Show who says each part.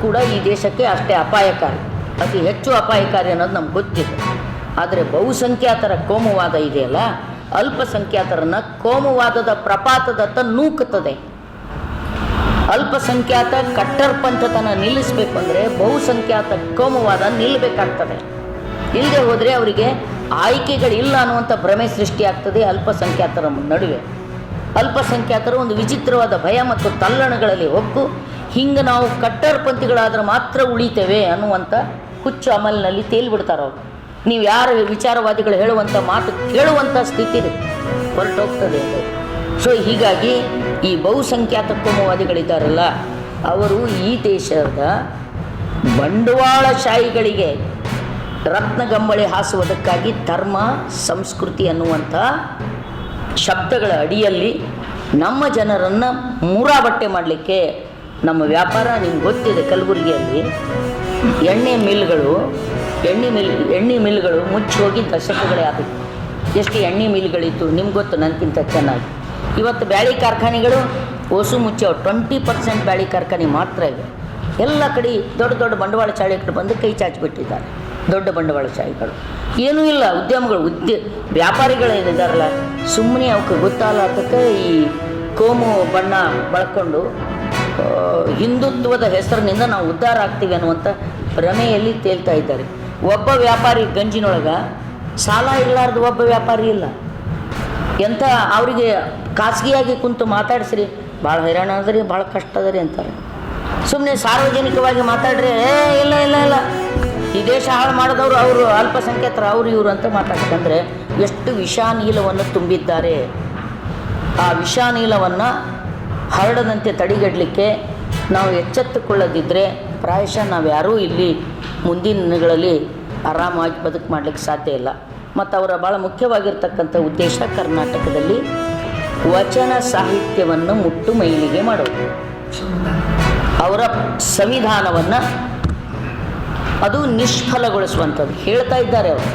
Speaker 1: ಕೂಡ ಈ ದೇಶಕ್ಕೆ ಅಷ್ಟೇ ಅಪಾಯಕಾರಿ, ಅತಿ ಹೆಚ್ಚು ಅಪಾಯಕಾರಿ ಅನ್ನೋದು ನಮ್ಗೆ ಗೊತ್ತಿದೆ. ಆದರೆ ಬಹುಸಂಖ್ಯಾತರ ಕೋಮುವಾದ ಇದೆಯಲ್ಲ, ಅಲ್ಪಸಂಖ್ಯಾತರನ್ನು ಕೋಮುವಾದದ ಪ್ರಪಾತದತ್ತ ನೂಕುತ್ತದೆ. ಅಲ್ಪಸಂಖ್ಯಾತ ಕಟ್ಟರ್ಪಂಥತನ ನಿಲ್ಲಿಸಬೇಕು ಅಂದರೆ ಬಹುಸಂಖ್ಯಾತ ಕೋಮುವಾದ ನಿಲ್ಲಬೇಕಾಗ್ತದೆ. ಇಲ್ಲದೆ ಹೋದರೆ ಅವರಿಗೆ ಆಯ್ಕೆಗಳಿಲ್ಲ ಅನ್ನುವಂಥ ಭ್ರಮೆ ಸೃಷ್ಟಿಯಾಗ್ತದೆ ಅಲ್ಪಸಂಖ್ಯಾತರ ನಡುವೆ. ಅಲ್ಪಸಂಖ್ಯಾತರು ಒಂದು ವಿಚಿತ್ರವಾದ ಭಯ ಮತ್ತು ತಲ್ಲಣಗಳಲ್ಲಿ ಹೊಕ್ಕು ಹಿಂಗೆ ನಾವು ಕಟ್ಟರ್ಪಂಥಿಗಳಾದ್ರೆ ಮಾತ್ರ ಉಳಿತೇವೆ ಅನ್ನುವಂಥ ಹುಚ್ಚು ಅಮಲಿನಲ್ಲಿ ತೇಲಿಬಿಡ್ತಾರೆ ಅವರು. ನೀವು ಯಾರ ವಿಚಾರವಾದಿಗಳು ಹೇಳುವಂಥ ಮಾತು ಕೇಳುವಂಥ ಸ್ಥಿತಿ ಹೊರಟೋಗ್ತದೆ. ಸೊ ಹೀಗಾಗಿ ಈ ಬಹುಸಂಖ್ಯಾತ ಕೋಮುವಾದಿಗಳಿದ್ದಾರಲ್ಲ, ಅವರು ಈ ದೇಶದ ಬಂಡವಾಳಶಾಹಿಗಳಿಗೆ ರತ್ನಗಂಬಳಿ ಹಾಸುವುದಕ್ಕಾಗಿ ಧರ್ಮ ಸಂಸ್ಕೃತಿ ಅನ್ನುವಂಥ ಶಬ್ದಗಳ ಅಡಿಯಲ್ಲಿ ನಮ್ಮ ಜನರನ್ನು ಮೂರಾಬಟ್ಟೆ ಮಾಡಲಿಕ್ಕೆ ನಮ್ಮ ವ್ಯಾಪಾರ ನಿಮ್ಗೆ ಗೊತ್ತಿದೆ. ಕಲಬುರಗಿಯಲ್ಲಿ ಎಣ್ಣೆ ಮಿಲ್ಗಳು ಮುಚ್ಚಿ ಹೋಗಿ ದಶಕಗಳೇ ಆಗುತ್ತೆ. ಎಷ್ಟು ಎಣ್ಣೆ ಮಿಲ್ಗಳಿತ್ತು ನಿಮ್ಗೆ ಗೊತ್ತು ನನಗಿಂತ ಚೆನ್ನಾಗಿ. ಇವತ್ತು ಬ್ಯಾಳಿ ಕಾರ್ಖಾನೆಗಳು ಓಸು ಮುಚ್ಚವು. 20% ಬ್ಯಾಳಿ ಕಾರ್ಖಾನೆ ಮಾತ್ರ ಇವೆ. ಎಲ್ಲ ಕಡೆ ದೊಡ್ಡ ದೊಡ್ಡ ಬಂಡವಾಳಶಾಹಿಗಳು ಬಂದು ಕೈ ಚಾಚಿಬಿಟ್ಟಿದ್ದಾರೆ. ದೊಡ್ಡ ಬಂಡವಾಳಶಾಹಿಗಳು ಏನೂ ಇಲ್ಲ. ಉದ್ಯಮಗಳು ವ್ಯಾಪಾರಿಗಳೇನಿದ್ದಾರಲ್ಲ, ಸುಮ್ಮನೆ ಅವಕ್ಕೆ ಗೊತ್ತಾಗಲಾತಕ್ಕೆ ಈ ಕೋಮು ಬಣ್ಣ ಬಳಕೊಂಡು ಹಿಂದುತ್ವದ ಹೆಸರಿನಿಂದ ನಾವು ಉದ್ಧಾರ ಆಗ್ತೀವಿ ಅನ್ನುವಂಥ ಭ್ರಮೆಯಲ್ಲಿ ತೇಲ್ತಾ ಇದ್ದಾರೆ. ಒಬ್ಬ ವ್ಯಾಪಾರಿ ಗಂಜಿನೊಳಗೆ ಸಾಲ ಇರಲಾರ್ದು ಒಬ್ಬ ವ್ಯಾಪಾರಿ ಇಲ್ಲ. ಎಂಥ ಅವರಿಗೆ ಖಾಸಗಿಯಾಗಿ ಕುಂತು ಮಾತಾಡಿಸ್ರಿ, ಭಾಳ ಹೈರಾಣ ಅದರಿ, ಭಾಳ ಕಷ್ಟ ಅದರಿ ಅಂತಾರೆ. ಸುಮ್ಮನೆ ಸಾರ್ವಜನಿಕವಾಗಿ ಮಾತಾಡ್ರಿ, ಇಲ್ಲ ಇಲ್ಲ ಇಲ್ಲ ಈ ದೇಶ ಹಾಳು ಮಾಡಿದವರು ಅವರು, ಅಲ್ಪಸಂಖ್ಯಾತರು ಅವರು ಇವರು ಅಂತ ಮಾತಾಡ್ಬೇಕಂದ್ರೆ ಎಷ್ಟು ವಿಷಾನೀಲವನ್ನು ತುಂಬಿದ್ದಾರೆ. ಆ ವಿಷಾನೀಲವನ್ನು ಹರಡದಂತೆ ತಡೆಗಟ್ಟಲಿಕ್ಕೆ ನಾವು ಎಚ್ಚೆತ್ತುಕೊಳ್ಳದಿದ್ದರೆ ಪ್ರಾಯಶಃ ನಾವು ಯಾರೂ ಇಲ್ಲಿ ಮುಂದಿನ ದಿನಗಳಲ್ಲಿ ಆರಾಮಾಗಿ ಬದುಕು ಮಾಡಲಿಕ್ಕೆ ಸಾಧ್ಯ ಇಲ್ಲ. ಮತ್ತು ಅವರ ಭಾಳ ಮುಖ್ಯವಾಗಿರ್ತಕ್ಕಂಥ ಉದ್ದೇಶ ಕರ್ನಾಟಕದಲ್ಲಿ ವಚನ ಸಾಹಿತ್ಯವನ್ನು ಮುಟ್ಟು ಮೈಲಿಗೆ ಮಾಡೋದು. ಅವರ ಸಂವಿಧಾನವನ್ನು ಅದು ನಿಷ್ಫಲಗೊಳಿಸುವಂಥದ್ದು ಹೇಳ್ತಾ ಇದ್ದಾರೆ ಅವರು.